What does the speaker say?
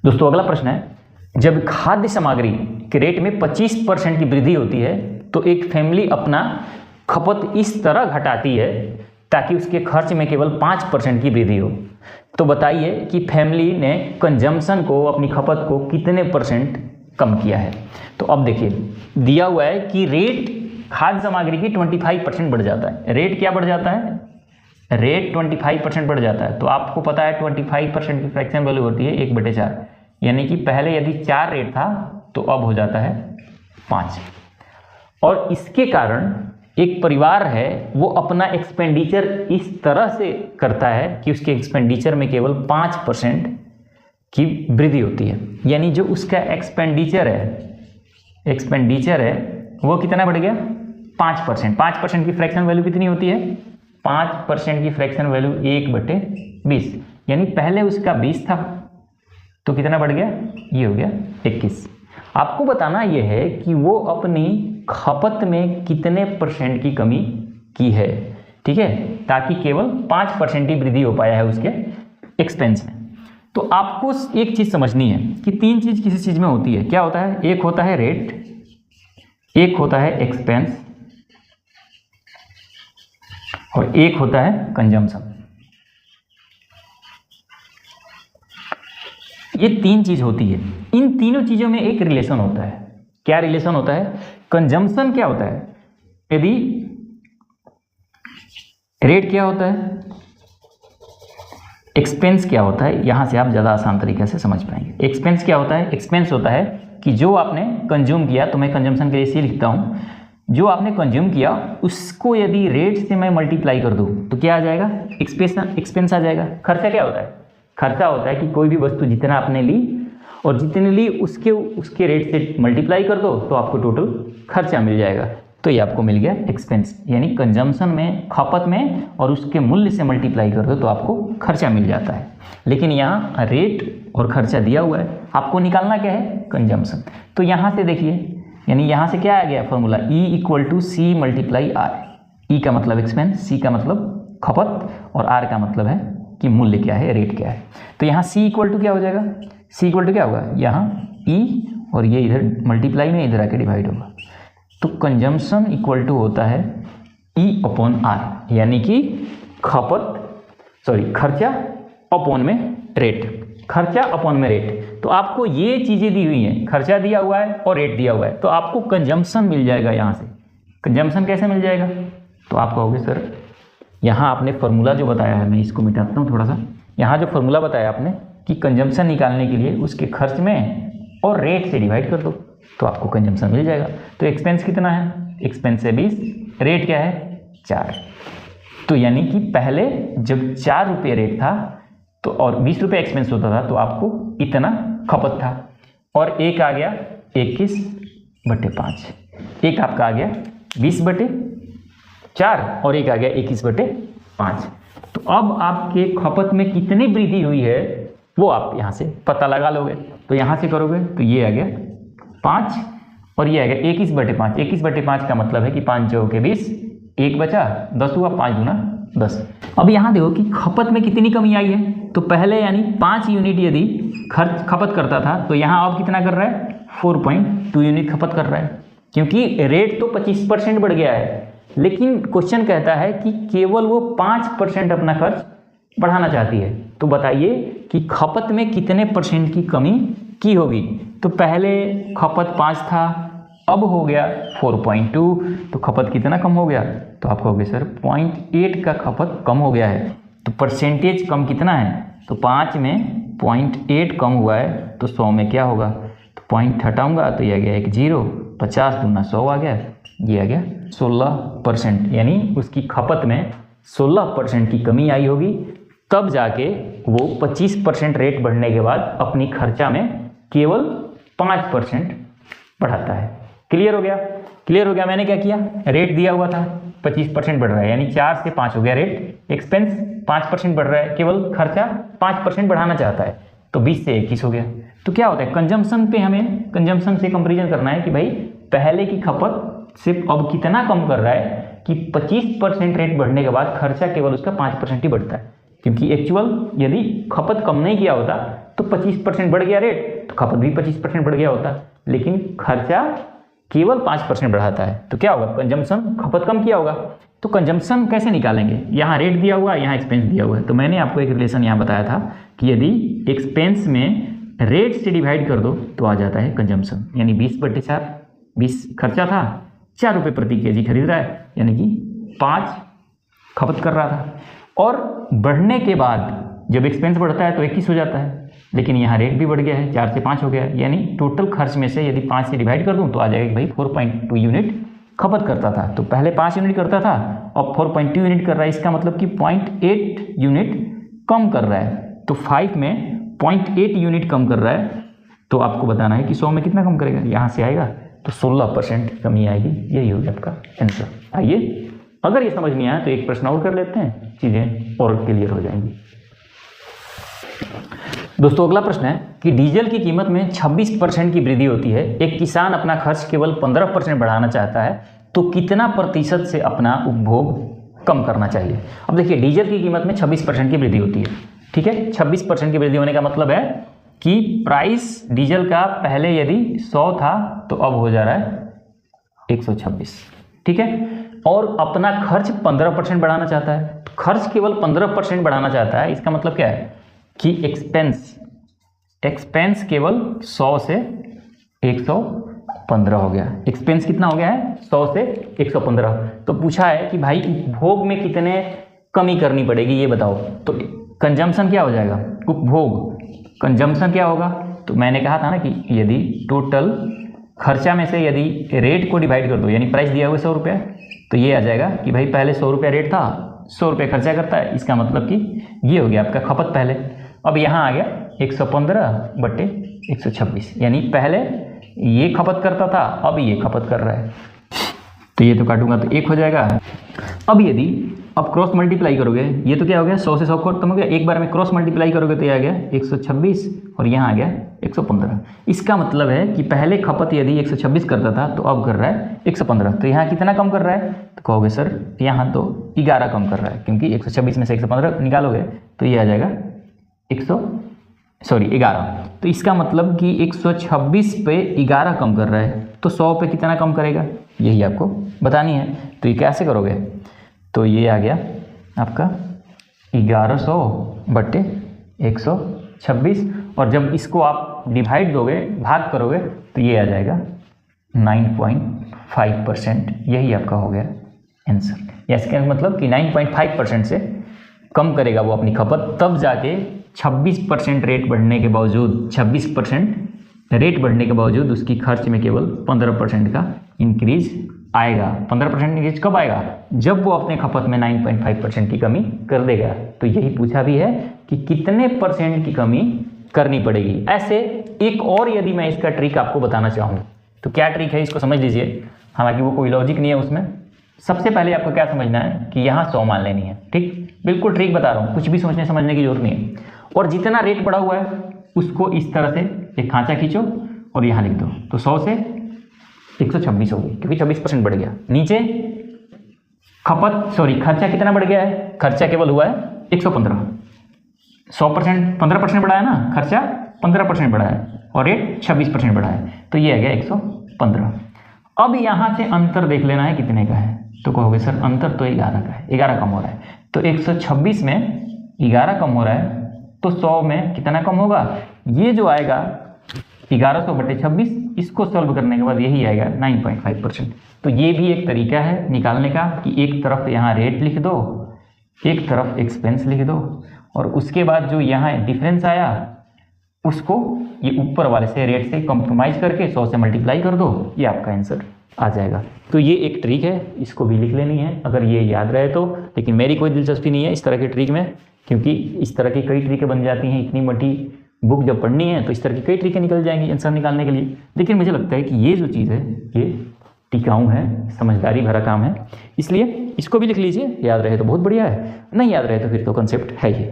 दोस्तों अगला प्रश्न है, जब खाद्य सामग्री के रेट में 25% की वृद्धि होती है तो एक फैमिली अपना खपत इस तरह घटाती है ताकि उसके खर्च में केवल 5% की वृद्धि हो। तो बताइए कि फैमिली ने कंजम्पशन को, अपनी खपत को कितने परसेंट कम किया है। तो अब देखिए दिया हुआ है कि रेट खाद्य सामग्री की 25% बढ़ जाता है। रेट क्या बढ़ जाता है? रेट 25% बढ़ जाता है। तो आपको पता है 25% की फ्रैक्शन वैल्यू होती है 1/4, यानी कि पहले यदि 4 रेट था तो अब हो जाता है 5। और इसके कारण एक परिवार है वो अपना एक्सपेंडिचर इस तरह से करता है कि उसके एक्सपेंडिचर में केवल 5% की वृद्धि होती है। यानी जो उसका एक्सपेंडिचर है वो कितना बढ़ गया? 5%। 5% की फ्रैक्शन वैल्यू कितनी होती है? 5% की फ्रैक्शन वैल्यू 1/20, यानी पहले उसका 20 था तो कितना बढ़ गया? ये हो गया 21। आपको बताना यह है कि वो अपनी खपत में कितने परसेंट की कमी की है, ठीक है, ताकि केवल 5% की वृद्धि हो पाया है उसके एक्सपेंस में। तो आपको एक चीज समझनी है कि 3 चीज किसी चीज में होती है। क्या होता है? एक होता है रेट, एक होता है एक्सपेंस और एक होता है कंजम्पशन। ये 3 चीज होती है। इन तीनों चीजों में एक रिलेशन होता है। क्या रिलेशन होता है? कंजम्पशन क्या होता है? यदि रेट क्या होता है, एक्सपेंस क्या होता है, यहां से आप ज्यादा आसान तरीके से समझ पाएंगे। एक्सपेंस क्या होता है? एक्सपेंस होता है कि जो आपने कंज्यूम किया, तो मैं कंजम्पशन के लिए इसे लिखता हूं, जो आपने कंज्यूम किया उसको यदि रेट से मैं मल्टीप्लाई कर दूं तो क्या आ जाएगा? एक्सपेंस आ जाएगा। खर्चा क्या होता है? खर्चा होता है कि कोई भी वस्तु जितना आपने ली और जितने ली उसके रेट से मल्टीप्लाई कर दो तो आपको टोटल खर्चा मिल जाएगा। तो ये आपको मिल गया एक्सपेंस, यानी कंजम्पशन में, खपत में, और उसके मूल्य से मल्टीप्लाई कर दो तो आपको खर्चा मिल जाता है। लेकिन यहाँ रेट और खर्चा दिया हुआ है, आपको निकालना क्या है? कंजम्पशन। तो यहाँ से देखिए, यानी यहाँ से क्या आ गया formula? E = C × R। E का मतलब एक्सपेंस, C का मतलब खपत और R का मतलब है कि मूल्य क्या है, रेट क्या है। तो यहाँ C = क्या हो जाएगा? C = क्या होगा? यहाँ E और ये इधर मल्टीप्लाई में इधर आके डिवाइड होगा। तो कंजम्पशन इक्वल टू होता है E/R, यानी कि खर्चा अपॉन में रेट, खर्चा अपॉन में रेट। तो आपको ये चीजें दी हुई हैं, खर्चा दिया हुआ है और रेट दिया हुआ है, तो आपको कंजम्पशन मिल जाएगा। यहाँ से कंजम्पशन कैसे मिल जाएगा? तो आप कहोगे सर यहाँ आपने फॉर्मूला जो बताया है, मैं इसको मिटाता हूँ थोड़ा सा। यहाँ जो फॉर्मूला बताया आपने कि कंजम्पशन निकालने के लिए उसके खर्च में और रेट से डिवाइड कर दो तो आपको कंजम्पशन मिल जाएगा। तो एक्सपेंस कितना है? एक्सपेंस है 20, रेट क्या है? 4। तो यानी कि पहले जब 4 रुपये रेट था तो और 20 रुपये एक्सपेंस होता था तो आपको इतना खपत था, और एक आ गया 21/5, एक आपका आ गया 20/4 और एक आ गया 21/5। तो अब आपके खपत में कितनी वृद्धि हुई है वो आप यहाँ से पता लगा लोगे। तो यहाँ से करोगे तो ये आ गया 5 और ये आ गया 21/5। 21/5 का मतलब है कि 5 × 20, 1 बचा, 10 हुआ, 5 × 10। अब यहाँ देखो कि खपत में कितनी कमी आई है। तो पहले यानी 5 यूनिट यदि खपत करता था तो यहाँ अब कितना कर रहा है? 4.2 यूनिट खपत कर रहा है, क्योंकि रेट तो 25% बढ़ गया है। लेकिन क्वेश्चन कहता है कि केवल वो 5% अपना खर्च बढ़ाना चाहती है। तो बताइए कि खपत में कितने परसेंट की कमी की होगी। तो पहले खपत 5 था, अब हो गया 4.2, तो खपत कितना कम हो गया? तो आप कहोगे सर 0.8 का खपत कम हो गया है। तो परसेंटेज कम कितना है? तो 5 में 0.8 कम हुआ है, तो 100 में क्या होगा? तो पॉइंट हटाऊंगा तो ये आ गया 1 0, 50 दूना 100 आ गया, ये आ गया 16%। यानी उसकी खपत में 16% की कमी आई होगी, तब जाके वो 25% रेट बढ़ने के बाद अपनी खर्चा में केवल 5% बढ़ाता है। क्लियर हो गया? क्लियर हो गया। मैंने क्या किया? रेट दिया हुआ था 25% बढ़ रहा है, यानी 4 से 5 हो गया रेट, एक्सपेंस 5% बढ़ रहा है, केवल खर्चा 5% बढ़ाना चाहता है, तो 20 से 21 हो गया। तो क्या होता है? कंजम्पशन पे हमें कंजम्पशन से कंपेरिजन करना है कि भाई पहले की खपत से अब कितना कम कर रहा है कि 25% रेट बढ़ने के बाद खर्चा केवल उसका 5% ही बढ़ता है, क्योंकि एक्चुअल यदि खपत कम नहीं किया होता तो 25% बढ़ गया रेट तो खपत भी 25% बढ़ गया होता, लेकिन खर्चा केवल 5% बढ़ाता है। तो क्या होगा, कंजम्पशन, खपत कम किया होगा। तो कंजम्पशन कैसे निकालेंगे, यहाँ रेट दिया हुआ है, यहाँ एक्सपेंस दिया हुआ है। तो मैंने आपको एक रिलेशन यहाँ बताया था कि यदि एक्सपेंस में रेट से डिवाइड कर दो तो आ जाता है कंजम्पशन, यानी 20/4, 20 खर्चा था, 4 रुपये प्रति केजी खरीद रहा है, यानी कि 5 खपत कर रहा था। और बढ़ने के बाद जब एक्सपेंस बढ़ता है तो 21 हो जाता है, लेकिन यहाँ रेट भी बढ़ गया है, 4 से 5 हो गया है, यानी टोटल खर्च में से यदि 5 से डिवाइड कर दूँ तो आ जाएगा कि भाई 4.2 यूनिट खपत करता था। तो पहले 5 यूनिट करता था, अब 4.2 यूनिट कर रहा है, इसका मतलब कि 0.8 यूनिट कम कर रहा है। तो 5 में 0.8 यूनिट कम कर रहा है, तो आपको बताना है कि 100 में कितना कम करेगा, यहाँ से आएगा तो 16% कमी आएगी। यही होगी आपका आंसर। आइए, अगर ये समझ नहीं आया तो एक प्रश्न और कर लेते हैं, चीज़ें और क्लियर हो जाएंगी। दोस्तों अगला प्रश्न है कि डीजल की कीमत में 26% की वृद्धि होती है, एक किसान अपना खर्च केवल 15% बढ़ाना चाहता है, तो कितना प्रतिशत से अपना उपभोग कम करना चाहिए। अब देखिए, डीजल की कीमत में 26% की वृद्धि होती है, ठीक है। 26% की वृद्धि होने का मतलब है कि प्राइस डीजल का पहले यदि 100 था तो अब हो जा रहा है 126, ठीक है। और अपना खर्च 15% बढ़ाना चाहता है, तो खर्च केवल 15% बढ़ाना चाहता है, इसका मतलब क्या है कि एक्सपेंस केवल 100 से 115 हो गया। एक्सपेंस कितना हो गया है, 100 से 115। तो पूछा है कि भाई उपभोग में कितने कमी करनी पड़ेगी ये बताओ। तो कंजम्पशन क्या हो जाएगा, उपभोग, कंजम्पशन क्या होगा। तो मैंने कहा था ना कि यदि टोटल खर्चा में से यदि रेट को डिवाइड कर दो, यानी प्राइस दिया हुआ 100 रुपया, तो ये आ जाएगा कि भाई पहले 100 रुपया रेट था, 100 रुपये खर्चा करता है, इसका मतलब कि ये हो गया आपका खपत पहले। अब यहाँ आ गया 115/126, यानी पहले ये खपत करता था, अब ये खपत कर रहा है। तो ये तो काटूंगा तो 1 हो जाएगा। अब यदि अब क्रॉस मल्टीप्लाई करोगे, ये तो क्या हो गया, 100 से 100 खत्म हो गया, एक बार में क्रॉस मल्टीप्लाई करोगे तो ये आ गया 126 और यहाँ आ गया 115। इसका मतलब है कि पहले खपत यदि 126 करता था तो अब कर रहा है 115। तो यहाँ कितना कम कर रहा है, तो कहोगे सर यहाँ तो 11 कम कर रहा है, क्योंकि 126 में से 115 निकालोगे तो ये आ जाएगा 11। तो इसका मतलब कि 126 पे 11 कम कर रहा है, तो 100 पे कितना कम करेगा, यही आपको बतानी है। तो ये कैसे करोगे, तो ये आ गया आपका 1100/126, और जब इसको आप डिवाइड दोगे, भाग करोगे, तो ये आ जाएगा 9.5%। यही आपका हो गया आंसर। इसका मतलब कि 9.5% से कम करेगा वो अपनी खपत, तब जाके 26% रेट बढ़ने के बावजूद, 26% रेट बढ़ने के बावजूद उसकी खर्च में केवल 15% का इंक्रीज आएगा। 15% इंक्रीज कब आएगा, जब वो अपने खपत में 9.5% की कमी कर देगा। तो यही पूछा भी है कि कितने % की कमी करनी पड़ेगी। ऐसे एक और यदि मैं इसका ट्रिक आपको बताना चाहूँ तो क्या ट्रिक है, इसको समझ लीजिए। हालांकि वो कोई लॉजिक नहीं है उसमें। सबसे पहले आपको क्या समझना है कि यहाँ 100 मान लेनी है, ठीक, बिल्कुल ट्रिक बता रहा हूँ, कुछ भी सोचने समझने की जरूरत नहीं है। और जितना रेट बढ़ा हुआ है उसको इस तरह से एक खांचा खींचो और यहाँ लिख दो, तो 100 से 126 होगी, क्योंकि 26% बढ़ गया। नीचे खर्चा कितना बढ़ गया है, खर्चा केवल हुआ है 115। 100% 15% बढ़ा है ना, खर्चा 15% बढ़ा है और रेट 26% बढ़ा है, तो ये आ गया 115। अब यहाँ से अंतर देख लेना है कितने का है, तो कहोगे सर अंतर तो 11 का है, 11 कम हो रहा है। तो 126 में 11 कम हो रहा है, तो 100 में कितना कम होगा, ये जो आएगा 1100/26, इसको सॉल्व करने के बाद यही आएगा 9.5%। तो ये भी एक तरीका है निकालने का कि एक तरफ यहाँ रेट लिख दो, एक तरफ एक्सपेंस लिख दो, और उसके बाद जो यहाँ डिफरेंस आया उसको ये ऊपर वाले से रेट से कंप्रोमाइज करके 100 से मल्टीप्लाई कर दो, ये आपका आंसर आ जाएगा। तो ये एक ट्रिक है, इसको भी लिख लेनी है अगर ये याद रहे तो। लेकिन मेरी कोई दिलचस्पी नहीं है इस तरह के ट्रिक में, क्योंकि इस तरह की कई ट्रिकें बन जाती हैं। इतनी मोटी बुक जब पढ़नी है तो इस तरह की कई ट्रिकें निकल जाएंगी आंसर निकालने के लिए। लेकिन मुझे लगता है कि ये जो चीज़ है ये टिकाऊ है, समझदारी भरा काम है, इसलिए इसको भी लिख लीजिए। याद रहे तो बहुत बढ़िया है, नहीं याद रहे तो फिर तो कंसेप्ट है ही।